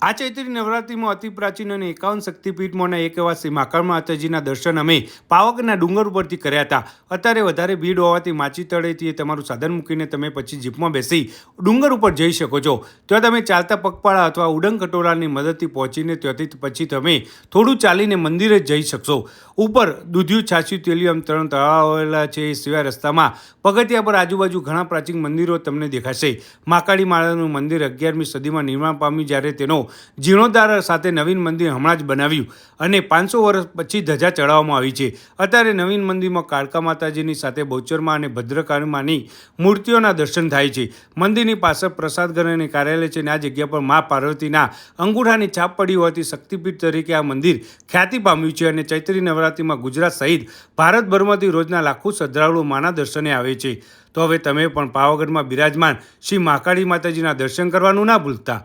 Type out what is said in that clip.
આ ચૈત્રી નવરાત્રિમાં અતિ પ્રાચીન અને 51 શક્તિપીઠમાંના એક એવા શ્રી મહાકાળ માતાજીના દર્શન અમે પાવાગઢના ડુંગર ઉપરથી કર્યા હતા. અત્યારે વધારે ભીડ હોવાથી માચી તળેથી તમારું સાધન મૂકીને તમે પછી જીપમાં બેસી ડુંગર ઉપર જઈ શકો છો. ત્યાં તમે ચાલતા પગપાળા અથવા ઉડન ખટોલાની મદદથી પહોંચીને ત્યાંથી પછી તમે થોડું ચાલીને મંદિરે જઈ શકશો. ઉપર દૂધિયું, છાશિયું, તેલિયું એમ 3 તળાવ આવેલા છે. એ સિવાય રસ્તામાં પગથિયા પર આજુબાજુ ઘણા પ્રાચીન મંદિરો તમને દેખાશે. મહાકાળી માતાનું મંદિર 11મી સદીમાં નિર્માણ પામ્યું, જ્યારે તેનો જીર્ણોદ્ધાર સાથે નવીન મંદિર હમણાં જ બનાવ્યું અને 500 વર્ષ પછી ધજા ચડાવવામાં આવી છે. અત્યારે નવીન મંદિરમાં કાળકા માતાજીની સાથે બહુચરમાં અને ભદ્રકાળીમાની મૂર્તિઓના દર્શન થાય છે. મંદિરની પાછળ પ્રસાદગૃહ અને કાર્યાલય છે અને આ જગ્યા પર મા પાર્વતીના અંગૂઠાની છાપ પડી હોવાથી શક્તિપીઠ તરીકે આ મંદિર ખ્યાતિ પામ્યું છે. અને ચૈત્રી નવરાત્રિમાં ગુજરાત સહિત ભારતભરમાંથી રોજના લાખો શ્રદ્ધાળુઓ માના દર્શને આવે છે. તો હવે તમે પણ પાવાગઢમાં બિરાજમાન શ્રી મહાકાળી માતાજીના દર્શન કરવાનું ના ભૂલતા.